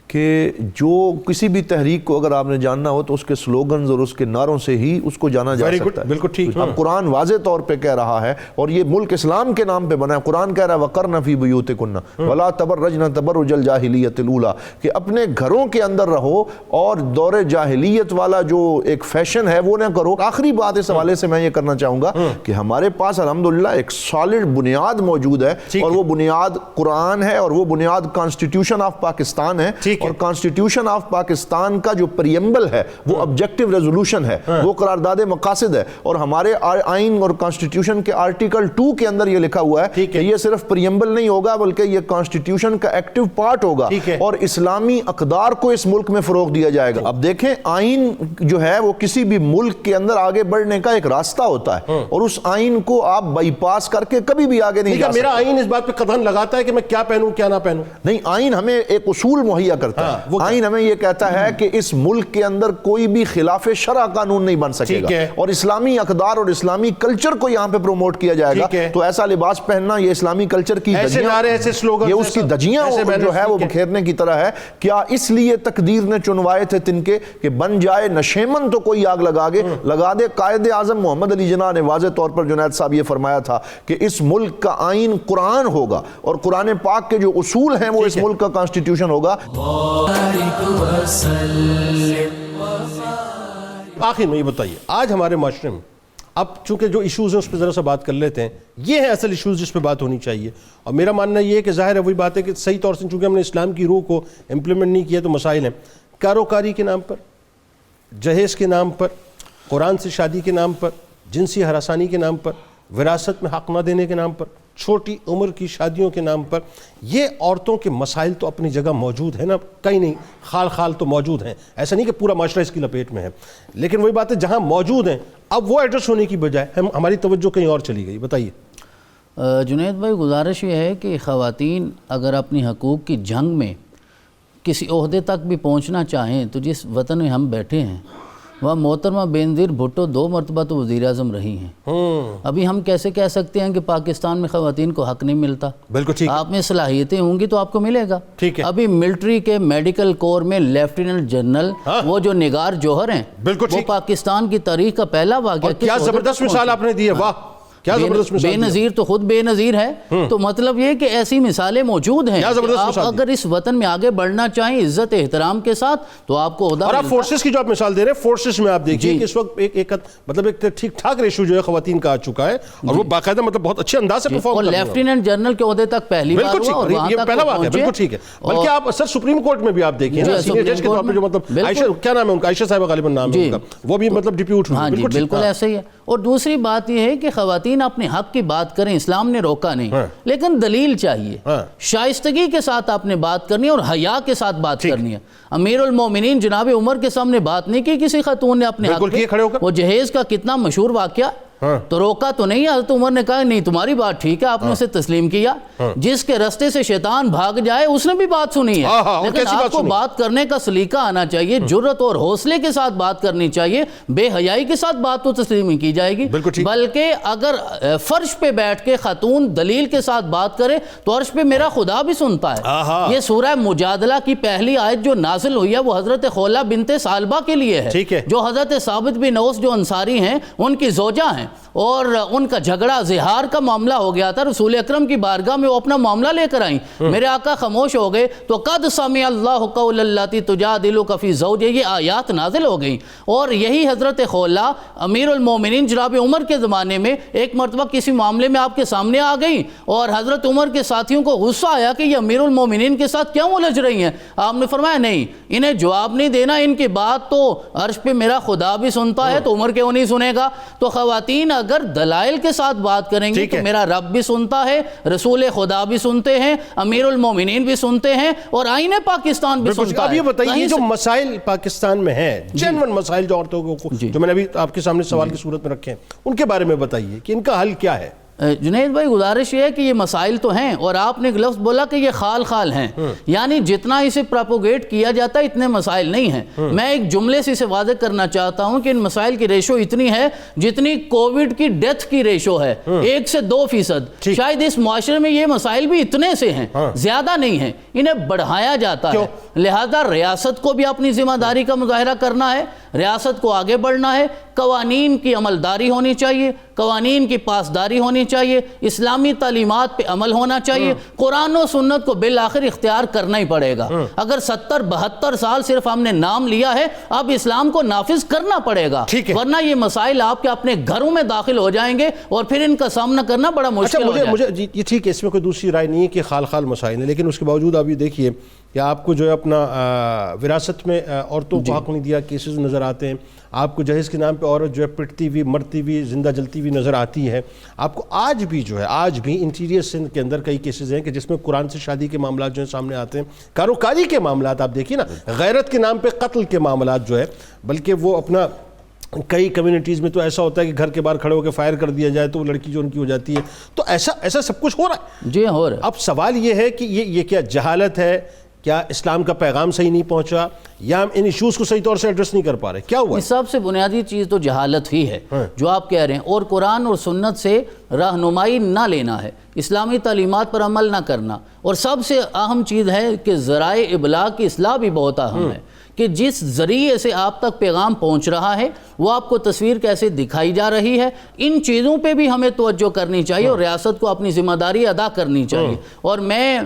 کہ جو کسی بھی تحریک کو اگر آپ نے جاننا ہو تو اس کے سلوگنز اور اس کے نعروں سے ہی اس کو جانا جا سکتا ہے. بالکل ٹھیک. اب قرآن واضح طور پہ کہہ رہا ہے، اور یہ ملک اسلام کے نام پہ بنا ہے. قرآن کہہ رہا ہے وَقَرْنَ فِي بُيُوتِكُنَّ وَلَا تَبَرَّجْنَ تَبَرُّجَ الْجَاهِلِيَّةِ الْأُولَىٰ، کہ اپنے گھروں کے اندر رہو اور دور جاہلیت والا جو ایک فیشن ہے وہ نہ کرو. آخری بات اس حوالے سے میں یہ کرنا چاہوں گا کہ ہمارے پاس الحمدللہ ایک سالڈ بنیاد موجود ہے، اور وہ بنیاد قرآن ہے، اور وہ بنیاد کانسٹیٹیوشن آف پاکستان ہے. اور کانسٹیٹیوشن آف پاکستان کا جو پریمبل ہے وہ آبجیکٹیو ریزولوشن ہے، وہ قرارداد مقاصد ہے. اور ہمارے آئین اور کانسٹیٹیوشن کے آرٹیکل 2 کے اندر یہ لکھا ہوا ہے کہ یہ صرف پریمبل نہیں ہوگا بلکہ یہ کانسٹیٹیوشن کا ایکٹیو پارٹ ہوگا، اور اسلامی اقدار کو اس ملک میں فروغ دیا جائے گا. اب دیکھیں، آئین جو ہے وہ کسی بھی ملک کے اندر آگے بڑھنے کا ایک راستہ ہوتا ہے، اور اس آئین کو آپ بائی پاس کر کے کبھی بھی آگے نہیں جا سکتے. میرا آئین اس بات پہ قدغن لگاتا ہے کہ میں کیا پہنوں کیا نہ پہنوں. نہیں، آئین ہمیں ایک اصول مہیا کرتا ہے. آئین ہمیں یہ کہتا ہے کہ اس ملک کے اندر کوئی بھی خلاف شرع قانون نہیں بن سکے گا، اور اسلامی اقدار اور اسلامی کلچر کو یہاں پہ پروموٹ کیا جائے گا. تو ایسا لباس پہننا یہ اسلامی کلچر کی دجیاں، یہ اس کی دجیاں جو ہے وہ بکھیرنے کی طرح ہے. کیا اس لیے تقدیر نے چنوائے تھے تنکے کہ بن جائے نشیمن تو کوئی آگ لگا دے. قائد اعظم محمد علی جناح نے واضح طور پر جنید صاحب یہ فرمایا تھا کہ اس ملک کا آئین قرآن ہوگا، اور قرآن پاک کے جو اصول ہیں وہ اس ملک کا کانسٹیٹیوشن ہوگا. آخر میں یہ بتائیے، آج ہمارے معاشرے میں اب چونکہ جو ایشوز ہیں اس پہ ذرا سا بات کر لیتے ہیں. یہ ہیں اصل ایشوز جس پہ بات ہونی چاہیے. اور میرا ماننا یہ ہے کہ ظاہر ہے وہی بات ہے کہ صحیح طور سے چونکہ ہم نے اسلام کی روح کو امپلیمنٹ نہیں کیا تو مسائل ہیں. کاروکاری کے نام پر، جہیز کے نام پر، قرآن سے شادی کے نام پر، جنسی ہراسانی کے نام پر، وراثت میں حق نہ دینے کے نام پر، چھوٹی عمر کی شادیوں کے نام پر. یہ عورتوں کے مسائل تو اپنی جگہ موجود ہیں نا، کہیں نہیں، خال خال تو موجود ہیں. ایسا نہیں کہ پورا معاشرہ اس کی لپیٹ میں ہے، لیکن وہی بات ہے جہاں موجود ہیں اب وہ ایڈریس ہونے کی بجائے ہماری توجہ کہیں اور چلی گئی. بتائیے. جنید بھائی، گزارش یہ ہے کہ خواتین اگر اپنی حقوق کی جنگ میں کسی عہدے تک بھی پہنچنا چاہیں تو جس وطن میں ہم بیٹھے ہیں وہ محترمہ بینظیر بھٹو 2 مرتبہ تو وزیر اعظم رہی ہیں. ابھی ہم کیسے کہہ سکتے ہیں کہ پاکستان میں خواتین کو حق نہیں ملتا؟ بالکل ٹھیک. آپ میں صلاحیتیں ہوں گی تو آپ کو ملے گا. ٹھیک ہے. ابھی ملٹری کے میڈیکل کور میں لیفٹیننٹ جنرل وہ جو نگار جوہر ہیں وہ پاکستان کی تاریخ کا پہلا واقعہ. کیا زبردست مثال آپ نے دی ہے. واہ کیا زبردست مثال. بے نظیر تو خود بے نظیر ہے. تو مطلب یہ کہ ایسی مثالیں موجود ہیں. آپ اگر اس وطن میں آگے بڑھنا چاہیں عزت احترام کے ساتھ تو آپ کو عہدہ. اور آپ فورسز کی جو آپ مثال دے رہے ہیں، فورسز میں آپ دیکھیے کہ اس وقت ایک مطلب ایک ٹھیک ٹھاک ریشو جو ہے خواتین کا آ چکا ہے اور وہ باقاعدہ مطلب بہت اچھے انداز سے پرفارم کر رہے ہیں. اور لیفٹیننٹ جنرل کے عہدے تک پہلی بار ہوا اور وہاں تک پہلا واقعہ. بالکل ٹھیک ہے. بلکہ آپ سر سپریم کورٹ میں بھی آپ دیکھیں سینئر جج کے طور پہ جو مطلب عائشہ کیا نام ہے ان کا، عائشہ صاحبہ غالباً نام ہے ان کا، وہ بھی مطلب ڈپیوٹ ہوئی. ہاں جی بالکل ایسا ہی ہے. اور دوسری بات یہ ہے کہ خواتین اپنے حق کی بات کریں، اسلام نے روکا نہیں، لیکن دلیل چاہیے. شائستگی کے ساتھ آپ نے بات کرنی ہے اور حیا کے ساتھ بات کرنی ہے. امیر المومنین جناب عمر کے سامنے بات نہیں کی کسی خاتون نے اپنے حق میں. وہ جہیز کا کتنا مشہور واقعہ تو روکا تو نہیں. حضرت عمر نے کہا نہیں تمہاری بات ٹھیک ہے، آپ نے اسے تسلیم کیا. جس کے رستے سے شیطان بھاگ جائے اس نے بھی بات سنی ہے. لیکن آپ کو بات کرنے کا سلیقہ آنا چاہیے، جرأت اور حوصلے کے ساتھ بات کرنی چاہیے. بے حیائی کے ساتھ بات تو تسلیم نہیں کی جائے گی. بلکہ اگر فرش پہ بیٹھ کے خاتون دلیل کے ساتھ بات کرے تو عرش پہ میرا خدا بھی سنتا ہے. یہ سورہ مجادلہ کی پہلی آیت جو نازل ہوئی ہے وہ حضرت خولہ بنت ثعلبہ کے لیے ہے، جو حضرت ثابت بن اوس جو انصاری ہیں ان کی زوجہ ہیں، اور ان کا جھگڑا زہار کا معاملہ ہو گیا تھا. رسول اکرم کی بارگاہ میں وہ اپنا معاملہ لے کر آئیں. میرے آقا خاموش ہو گئے تو قد سمع اللہ قول اللاتی تجادلک فی زوجہا، یہ آیات نازل ہو گئیں. اور یہی حضرت خولہ امیر المومنین جناب عمر کے زمانے میں ایک مرتبہ کسی معاملے میں آپ کے سامنے آ گئیں اور حضرت عمر کے ساتھیوں کو غصہ آیا کہ یہ امیر المومنین کے ساتھ کیوں الجھ رہی ہیں. آپ نے فرمایا نہیں، انہیں جواب نہیں دینا، ان کی بات تو عرش پہ میرا خدا بھی سنتا ہے تو عمر کیوں نہیں سنے گا. تو خواتین اگر دلائل کے ساتھ بات کریں گے تو میرا رب بھی سنتا ہے، رسول خدا بھی سنتے ہیں، امیر المومنین بھی سنتے ہیں اور آئین پاکستان بھی سنتا ہے. اب یہ بتائیے جو مسائل پاکستان میں ہیں، جنون مسائل جو عورتوں کو جو میں نے ابھی آپ کے سامنے سوال کی صورت میں رکھے ہیں، ان کے بارے میں بتائیے کہ ان کا حل کیا ہے. جنید بھائی گزارش یہ ہے کہ یہ مسائل تو ہیں اور آپ نے ایک لفظ بولا کہ یہ خال خال ہیں، یعنی جتنا اسے پراپوگیٹ کیا جاتا ہے اتنے مسائل نہیں ہیں. میں ایک جملے سے اسے واضح کرنا چاہتا ہوں کہ ان مسائل کی ریشو اتنی ہے جتنی کووڈ کی ڈیتھ کی ریشو ہے، 1 سے 2%. شاید اس معاشرے میں یہ مسائل بھی اتنے سے ہیں، زیادہ نہیں ہیں، انہیں بڑھایا جاتا ہے. لہذا ریاست کو بھی اپنی ذمہ داری کا مظاہرہ کرنا ہے، ریاست کو آگے بڑھنا ہے. قوانین کی عملداری ہونی چاہیے، قوانین کی پاسداری ہونی چاہیے، اسلامی تعلیمات پہ عمل ہونا چاہیے. قرآن و سنت کو بالآخر اختیار کرنا ہی پڑے گا. اگر 70-72 سال صرف ہم نے نام لیا ہے، اب اسلام کو نافذ کرنا پڑے گا، ورنہ یہ مسائل آپ کے اپنے گھروں میں داخل ہو جائیں گے اور پھر ان کا سامنا کرنا بڑا مشکل ہو جائے گا. مجھے یہ ٹھیک ہے، اس میں کوئی دوسری رائے نہیں ہے کہ خال خال مسائل ہیں، لیکن اس کے باوجود آپ یہ دیکھیے کہ آپ کو جو ہے اپنا وراثت میں عورتوں کو حق نہیں دیا کیسز نظر آتے ہیں. آپ کو جہیز کے نام پہ عورت جو ہے پٹتی ہوئی، مرتی ہوئی، زندہ جلتی ہوئی نظر آتی ہے. آپ کو آج بھی جو ہے آج بھی انٹیریئر سندھ کے اندر کئی کیسز ہیں کہ جس میں قرآن سے شادی کے معاملات جو ہیں سامنے آتے ہیں. کاروکاری کے معاملات آپ دیکھیے نا، غیرت کے نام پہ قتل کے معاملات جو ہے، بلکہ وہ اپنا کئی کمیونٹیز میں تو ایسا ہوتا ہے کہ گھر کے باہر کھڑے ہو کے فائر کر دیا جائے تو وہ لڑکی جو ان کی ہو جاتی ہے. تو ایسا سب کچھ ہو رہا ہے. جی ہو رہا ہے. اب سوال یہ ہے کہ یہ کیا جہالت ہے، کیا اسلام کا پیغام صحیح نہیں پہنچا، یا ہم ان ایشوز کو صحیح طور سے ایڈریس نہیں کر پا رہے؟ کیا ہوا؟ سب سے بنیادی چیز تو جہالت ہی ہے جو آپ کہہ رہے ہیں، اور قرآن اور سنت سے رہنمائی نہ لینا ہے، اسلامی تعلیمات پر عمل نہ کرنا. اور سب سے اہم چیز ہے کہ ذرائع ابلاغ کی اصلاح بھی بہت اہم ہے، کہ جس ذریعے سے آپ تک پیغام پہنچ رہا ہے وہ آپ کو تصویر کیسے دکھائی جا رہی ہے، ان چیزوں پہ بھی ہمیں توجہ کرنی چاہیے اور ریاست کو اپنی ذمہ داری ادا کرنی چاہیے. اور میں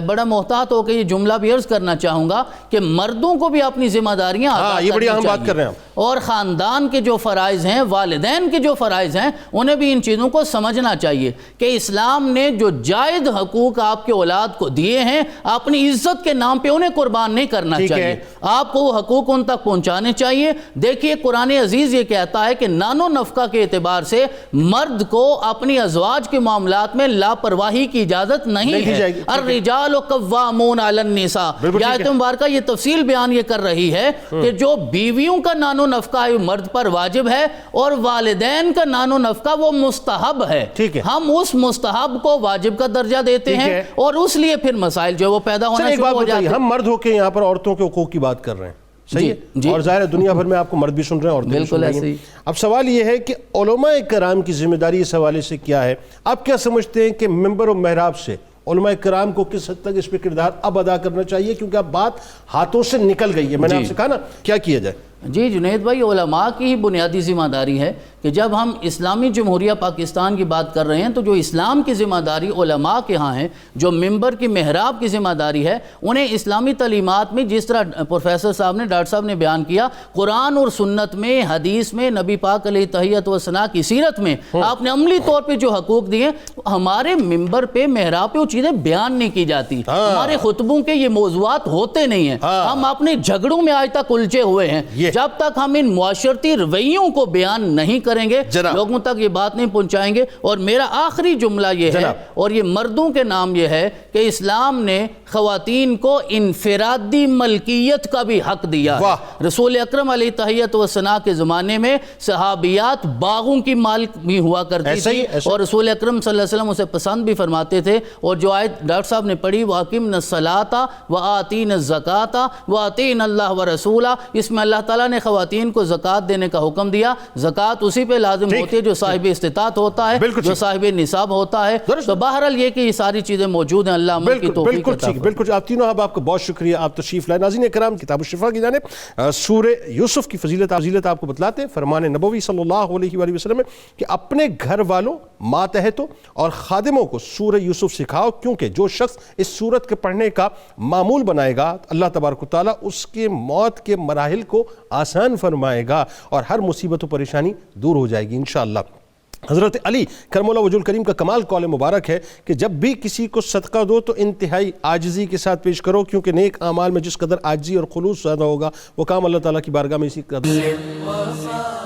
بڑا محتاط ہو کے یہ جملہ بھی عرض کرنا چاہوں گا کہ مردوں کو بھی اپنی ذمہ داریاں ادا کرنی چاہیے، اور خاندان کے جو فرائض ہیں، والدین کے جو فرائض ہیں، انہیں بھی ان چیزوں کو سمجھنا چاہیے کہ اسلام نے جو جائز حقوق آپ کے اولاد کو دیے ہیں، اپنی عزت کے نام پہ انہیں قربان نہیں کرنا چاہیے. آپ کو وہ حقوق ان تک پہنچانے چاہیے. دیکھیے قرآن عزیز یہ کہتا ہے کہ نان و نفقہ کے اعتبار سے مرد کو اپنی ازواج کے معاملات میں لاپرواہی کی اجازت نہیں ہے. الرجال قوامون علی النساء. یہ آیت مبارکہ یہ تفصیل بیان یہ کر رہی ہے کہ جو بیویوں کا نان و نفقہ مرد پر واجب ہے اور والدین کا نان و نفقہ وہ مستحب ہے. ہم اس مستحب کو واجب کا درجہ دیتے ہیں اور اس لیے پھر مسائل جو وہ پیدا ہونا شروع ہو جاتے ہیں. ہم مرد ہو کے یہاں پر عورتوں کے حقوق کی بات کر رہے ہیں، صحیح ہے، اور ظاہر ہے دنیا بھر میں آپ کو مرد بھی سن رہے ہیں، عورتیں بھی سن رہی ہیں۔ اب سوال یہ ہے کہ علماء کرام کی ذمہ داری اس حوالے سے کیا ہے؟ آپ کیا سمجھتے ہیں کہ ممبر و محراب سے علماء کرام کو کس حد تک اس پہ کردار اب ادا کرنا چاہیے، کیونکہ اب بات ہاتھوں سے نکل گئی ہے؟ میں نے آپ سے کہا نا کیا کیا جائے؟ جی جنید بھائی، علماء کی ہی بنیادی ذمہ داری ہے کہ جب ہم اسلامی جمہوریہ پاکستان کی بات کر رہے ہیں تو جو اسلام کی ذمہ داری علماء کے ہاں ہے، جو ممبر کی محراب کی ذمہ داری ہے، انہیں اسلامی تعلیمات میں جس طرح پروفیسر صاحب نے، ڈاکٹر صاحب نے بیان کیا، قرآن اور سنت میں، حدیث میں، نبی پاک علیہ تحیت و ثنا کی سیرت میں آپ نے عملی طور پہ جو حقوق دیے، ہمارے ممبر پہ، محراب پہ وہ چیزیں بیان نہیں کی جاتی، ہمارے خطبوں کے یہ موضوعات ہوتے نہیں ہیں، ہم اپنے جھگڑوں میں آج تک الجھے ہوئے ہیں۔ جب تک ہم ان معاشرتی رویوں کو بیان نہیں کریں گے، لوگوں تک یہ بات نہیں پہنچائیں گے۔ اور میرا آخری جملہ یہ ہے، اور یہ مردوں کے نام یہ ہے، کہ اسلام نے خواتین کو انفرادی ملکیت کا بھی حق دیا ہے۔ رسول اکرم علیہ تحیت و ثنا کے زمانے میں صحابیات باغوں کی مالک بھی ہوا کرتی تھی، اور رسول اکرم صلی اللہ علیہ وسلم اسے پسند بھی فرماتے تھے۔ اور جو آیت ڈاکٹر صاحب نے پڑھی، وَأَقِمْنَ الصَّلَاةَ وَآتِينَ الزَّكَاةَ وَأَطِيعْنَ اللَّهَ وَرَسُولَهُ، اس میں اللہ تعالیٰ نے خواتین کو زکوٰۃ دینے کا حکم دیا۔ زکوٰۃ اسی پہ لازم ہوتی ہے جو صاحب استطاعت ہوتا ہے، جو صاحب نصاب ہوتا ہے۔ تو بہرحال یہ کہ یہ ساری چیزیں موجود ہیں، اللہ عمل کی توفیق عطا فرمائے۔ بالکل، آپ تینوں آپ کو بہت شکریہ، آپ تشریف لائے۔ ناظرین کرام، کتاب الشفا کی جانب سورہ یوسف کی فضیلت آپ کو بتلاتے ہیں۔ فرمان نبوی صلی اللہ علیہ وآلہ وسلم کہ اپنے گھر والوں، ماتحتوں اور خادموں کو سورہ یوسف سکھاؤ، کیونکہ جو شخص اس سورت کے پڑھنے کا معمول بنائے گا، اللہ تبارک و تعالیٰ اس کے موت کے مراحل کو آسان فرمائے گا اور ہر مصیبت و پریشانی دور ہو جائے گی انشاءاللہ۔ حضرت علی کرم اللہ وجہ الکریم کا کمال قول مبارک ہے کہ جب بھی کسی کو صدقہ دو تو انتہائی عاجزی کے ساتھ پیش کرو، کیونکہ نیک اعمال میں جس قدر عاجزی اور خلوص زیادہ ہوگا، وہ کام اللہ تعالیٰ کی بارگاہ میں اسی قدر